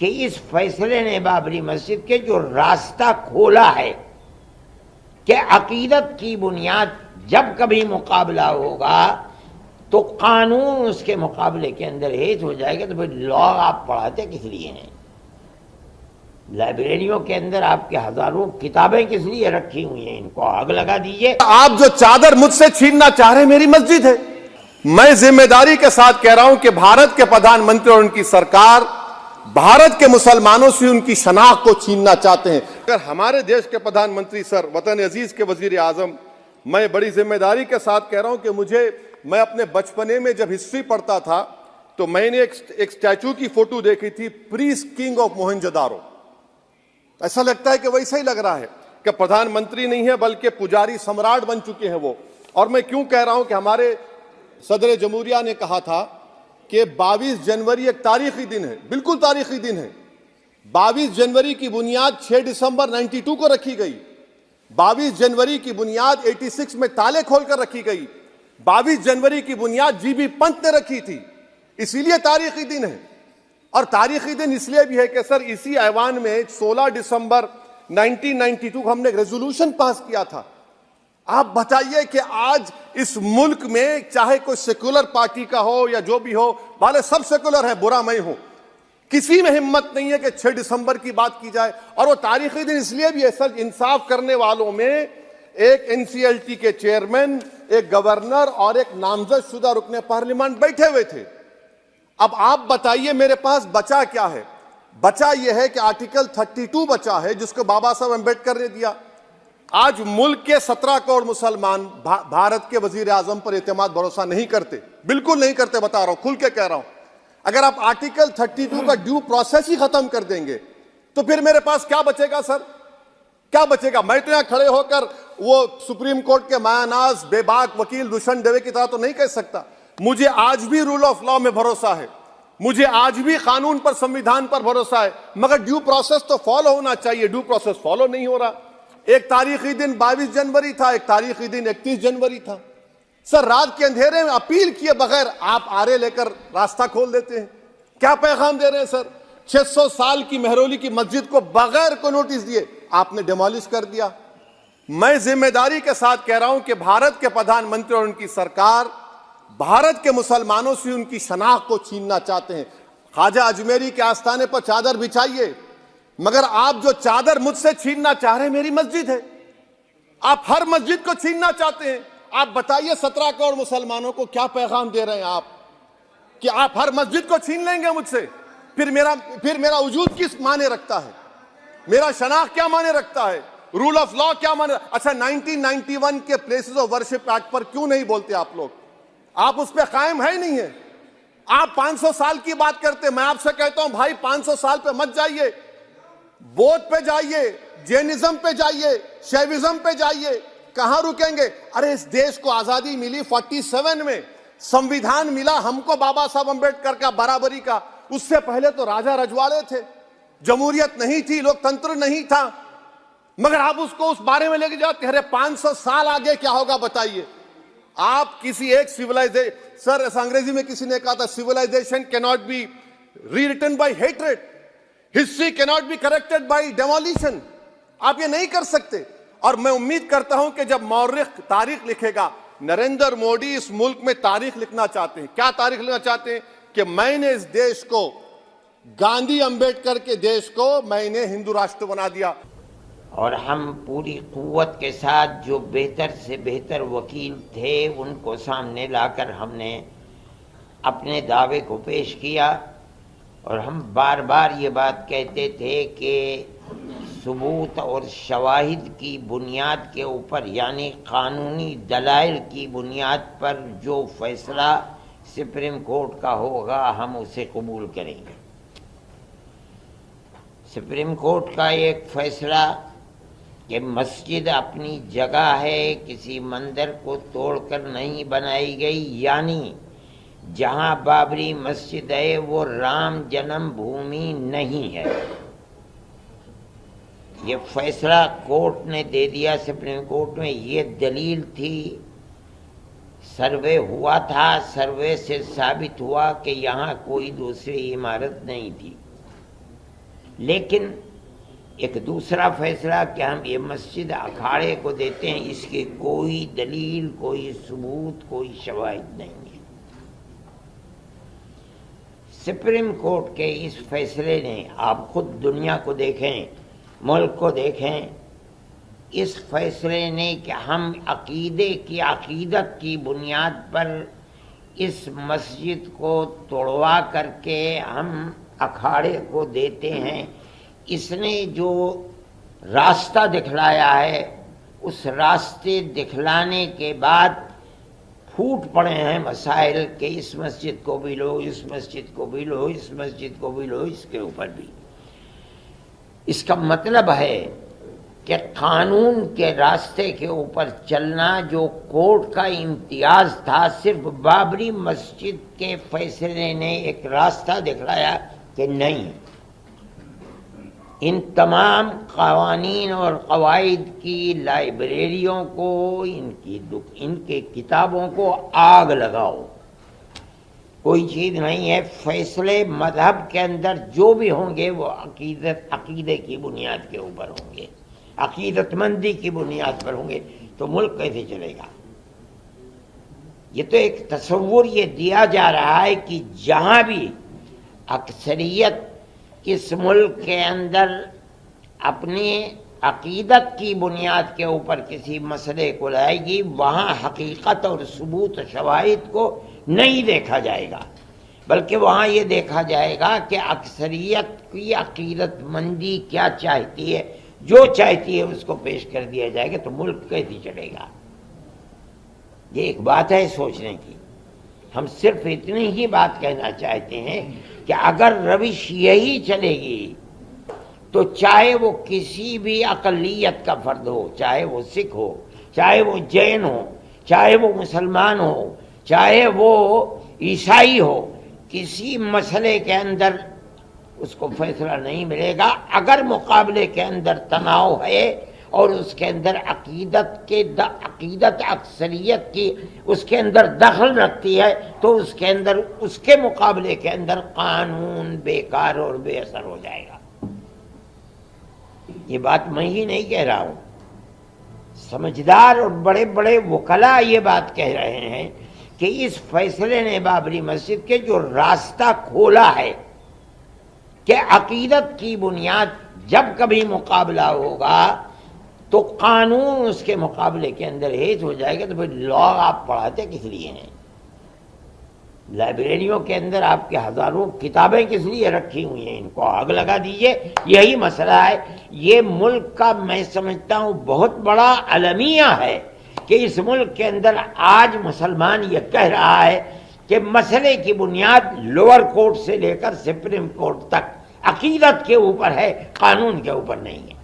کہ اس فیصلے نے بابری مسجد کے جو راستہ کھولا ہے کہ عقیدت کی بنیاد جب کبھی مقابلہ ہوگا تو قانون اس کے مقابلے کے اندر ہیج ہو جائے گا، تو پھر لا آپ پڑھاتے کس لیے ہیں؟ لائبریریوں کے اندر آپ کے ہزاروں کتابیں کس لیے رکھی ہوئی ہیں؟ ان کو آگ لگا دیجئے۔ آپ جو چادر مجھ سے چھیننا چاہ رہے ہیں میری مسجد ہے۔ میں ذمہ داری کے ساتھ کہہ رہا ہوں کہ بھارت کے پردھان منتری اور ان کی سرکار بھارت کے مسلمانوں سے ان کی شناخت کو چھیننا چاہتے ہیں۔ اگر ہمارے دیش کے پردھان منتری سر، وطن عزیز کے وزیر اعظم، میں بڑی ذمہ داری کے ساتھ کہہ رہا ہوں کہ میں اپنے بچپنے میں جب ہسٹری پڑھتا تھا تو میں نے ایک سٹیچو کی فوٹو دیکھی تھی، پریسٹ کنگ آف موہنجودارو۔ ایسا لگتا ہے کہ ویسا ہی لگ رہا ہے کہ پردھان منتری نہیں ہے بلکہ پجاری سمراٹ بن چکے ہیں وہ۔ اور میں کیوں کہہ رہا ہوں کہ ہمارے صدر جمہوریہ نے کہا تھا کہ 22 جنوری ایک تاریخی دن ہے، بالکل تاریخی دن ہے۔ 22 جنوری کی بنیاد 6 دسمبر 92 کو رکھی گئی۔ 22 جنوری کی بنیاد 86 میں تالے کھول کر رکھی گئی۔ 22 جنوری کی بنیاد جی بی پنت نے رکھی تھی، اسی لیے تاریخی دن ہے۔ اور تاریخی دن اس لیے بھی ہے کہ سر اسی ایوان میں 16 دسمبر 1992 کو ہم نے ایک ریزولوشن پاس کیا تھا۔ آپ بتائیے کہ آج اس ملک میں چاہے کوئی سیکولر پارٹی کا ہو یا جو بھی ہو، والے سب سیکولر ہیں، برا میں ہوں، کسی میں ہمت نہیں ہے کہ 6 دسمبر کی بات کی جائے۔ اور وہ تاریخی دن اس لیے بھی ہے سر، انصاف کرنے والوں میں ایک NCLT کے چیئرمین، ایک گورنر اور ایک نامزد شدہ رکن پارلیمان بیٹھے ہوئے تھے۔ اب آپ بتائیے میرے پاس بچا کیا ہے؟ بچا یہ ہے کہ آرٹیکل 32 بچا ہے جس کو بابا صاحب امبیڈکر نے دیا۔ آج ملک کے 17 کروڑ مسلمان بھارت کے وزیر اعظم پر اعتماد بھروسہ نہیں کرتے، بالکل نہیں کرتے، بتا رہا ہوں، کھل کے کہہ رہا ہوں۔ اگر آپ آرٹیکل 32 کا ڈیو پروسیس ہی ختم کر دیں گے تو پھر میرے پاس کیا بچے گا سر؟ کیا بچے گا؟ میں تو یہاں کھڑے ہو کر وہ سپریم کورٹ کے مایہ ناز بے باک وکیل دشن ڈوے کی طرح تو نہیں کہہ سکتا۔ مجھے آج بھی رول آف لا میں بھروسہ ہے، مجھے آج بھی قانون پر، سمویدھان پر بھروسہ ہے، مگر ڈیو پروسیس تو فالو ہونا چاہیے۔ ڈیو پروسیس فالو نہیں ہو رہا۔ ایک تاریخی دن 22 جنوری تھا، ایک تاریخی دن 31 جنوری تھا۔ سر رات کے اندھیرے میں اپیل کیے بغیر آپ آرے لے کر راستہ کھول دیتے ہیں، کیا پیغام دے رہے ہیں سر؟ 600 سال کی مہرولی کی مسجد کو بغیر کوئی نوٹس دیے آپ نے ڈیمالش کر دیا۔ میں ذمہ داری کے ساتھ کہہ رہا ہوں کہ بھارت کے پردھان منتری اور ان کی سرکار بھارت کے مسلمانوں سے ان کی شناخت کو چھیننا چاہتے ہیں۔ خواجہ اجمیری کے آستانے پر چادر بچھائیے، مگر آپ جو چادر مجھ سے چھیننا چاہ رہے ہیں میری مسجد ہے۔ آپ ہر مسجد کو چھیننا چاہتے ہیں۔ آپ بتائیے 17 کروڑ مسلمانوں کو کیا پیغام دے رہے ہیں آپ کہ آپ ہر مسجد کو چھین لیں گے مجھ سے؟ پھر میرا وجود کس معنی رکھتا ہے؟ میرا شناخت کیا معنی رکھتا ہے؟ رول آف لا کیا معنی؟ اچھا 1991 کے پلیسز آف ورشپ ایکٹ پر کیوں نہیں بولتے آپ لوگ؟ آپ اس پہ قائم ہے نہیں ہے۔ آپ 500 سال کی بات کرتے، میں آپ سے کہتا ہوں بھائی 500 سال پہ مت جائیے، بودھ پہ جائیے، جینزم پہ جائیے، شیوزم پہ جائیے، کہاں رکیں گے؟ ارے اس دیش کو آزادی ملی 47 میں، سمویدھان ملا ہم کو بابا صاحب امبیڈکر کا برابری کا، اس سے پہلے تو راجا رجواڑے تھے، جمہوریت نہیں تھی، لوک تنتر نہیں تھا، مگر آپ اس کو اس بارے میں لے کے جاتے ہیں۔ 500 سال آگے کیا ہوگا بتائیے؟ آپ کسی ایک سیولائزیشن، سر ایسا انگریزی میں کسی نے کہا تھا civilization cannot be rewritten by hatred, history cannot be corrected by demolition۔ آپ یہ نہیں کر سکتے۔ اور میں امید کرتا ہوں کہ جب مورخ تاریخ لکھے گا، نریندر مودی اس ملک میں تاریخ لکھنا چاہتے ہیں۔ کیا تاریخ لکھنا چاہتے ہیں؟ کہ میں نے اس دیش کو، گاندھی امبیڈکر کے دیش کو میں نے ہندو راشٹر بنا دیا۔ اور ہم پوری قوت کے ساتھ جو بہتر سے بہتر وکیل تھے ان کو سامنے لا کر ہم نے اپنے دعوے کو پیش کیا، اور ہم بار بار یہ بات کہتے تھے کہ ثبوت اور شواہد کی بنیاد کے اوپر، یعنی قانونی دلائل کی بنیاد پر جو فیصلہ سپریم کورٹ کا ہوگا ہم اسے قبول کریں گے۔ سپریم کورٹ کا ایک فیصلہ کہ مسجد اپنی جگہ ہے، کسی مندر کو توڑ کر نہیں بنائی گئی، یعنی جہاں بابری مسجد ہے وہ رام جنم بھومی نہیں ہے، یہ فیصلہ کورٹ نے دے دیا۔ سپریم کورٹ میں یہ دلیل تھی، سروے ہوا تھا، سروے سے ثابت ہوا کہ یہاں کوئی دوسری عمارت نہیں تھی۔ لیکن ایک دوسرا فیصلہ کہ ہم یہ مسجد اکھاڑے کو دیتے ہیں، اس کی کوئی دلیل، کوئی ثبوت، کوئی شواہد نہیں ہے۔ سپریم کورٹ کے اس فیصلے نے، آپ خود دنیا کو دیکھیں، ملک کو دیکھیں، اس فیصلے نے کہ ہم عقیدت کی بنیاد پر اس مسجد کو توڑوا کر کے ہم اکھاڑے کو دیتے ہیں، اس نے جو راستہ دکھلایا ہے، اس راستے دکھلانے کے بعد پھوٹ پڑے ہیں مسائل کہ اس مسجد کو بھی لو، اس مسجد کو بھی لو، اس مسجد کو بھی لو، اس کے اوپر بھی۔ اس کا مطلب ہے کہ قانون کے راستے کے اوپر چلنا جو کورٹ کا امتیاز تھا، صرف بابری مسجد کے فیصلے نے ایک راستہ دکھلایا کہ نہیں، ان تمام قوانین اور قواعد کی لائبریریوں کو، ان کے کتابوں کو آگ لگاؤ، کوئی چیز نہیں ہے۔ فیصلے مذہب کے اندر جو بھی ہوں گے وہ عقیدے کی بنیاد کے اوپر ہوں گے، عقیدت مندی کی بنیاد پر ہوں گے، تو ملک کیسے چلے گا؟ یہ تو ایک تصور یہ دیا جا رہا ہے کہ جہاں بھی اکثریت اس ملک کے اندر اپنی عقیدت کی بنیاد کے اوپر کسی مسئلے کو لائے گی، وہاں حقیقت اور ثبوت و شواہد کو نہیں دیکھا جائے گا، بلکہ وہاں یہ دیکھا جائے گا کہ اکثریت کی عقیدت مندی کیا چاہتی ہے، جو چاہتی ہے اس کو پیش کر دیا جائے گا، تو ملک کیسے چلے گا؟ یہ ایک بات ہے سوچنے کی۔ ہم صرف اتنی ہی بات کہنا چاہتے ہیں کہ اگر روش یہی چلے گی تو چاہے وہ کسی بھی اقلیت کا فرد ہو، چاہے وہ سکھ ہو، چاہے وہ جین ہو، چاہے وہ مسلمان ہو، چاہے وہ عیسائی ہو، کسی مسئلے کے اندر اس کو فیصلہ نہیں ملے گا۔ اگر مقابلے کے اندر تناؤ ہے اور اس کے اندر عقیدت اکثریت کی اس کے اندر دخل رکھتی ہے، تو اس کے مقابلے کے اندر قانون بیکار اور بے اثر ہو جائے گا۔ یہ بات میں ہی نہیں کہہ رہا ہوں، سمجھدار اور بڑے بڑے وکلاء یہ بات کہہ رہے ہیں کہ اس فیصلے نے بابری مسجد کے جو راستہ کھولا ہے کہ عقیدت کی بنیاد جب کبھی مقابلہ ہوگا تو قانون اس کے مقابلے کے اندر ہیج ہو جائے گا، تو پھر لا آپ پڑھاتے کس لیے ہیں؟ لائبریریوں کے اندر آپ کے ہزاروں کتابیں کس لیے رکھی ہوئی ہیں؟ ان کو آگ لگا دیجئے۔ یہی مسئلہ ہے۔ یہ ملک کا میں سمجھتا ہوں بہت بڑا المیہ ہے کہ اس ملک کے اندر آج مسلمان یہ کہہ رہا ہے کہ مسئلے کی بنیاد لوور کورٹ سے لے کر سپریم کورٹ تک عقیدت کے اوپر ہے، قانون کے اوپر نہیں ہے۔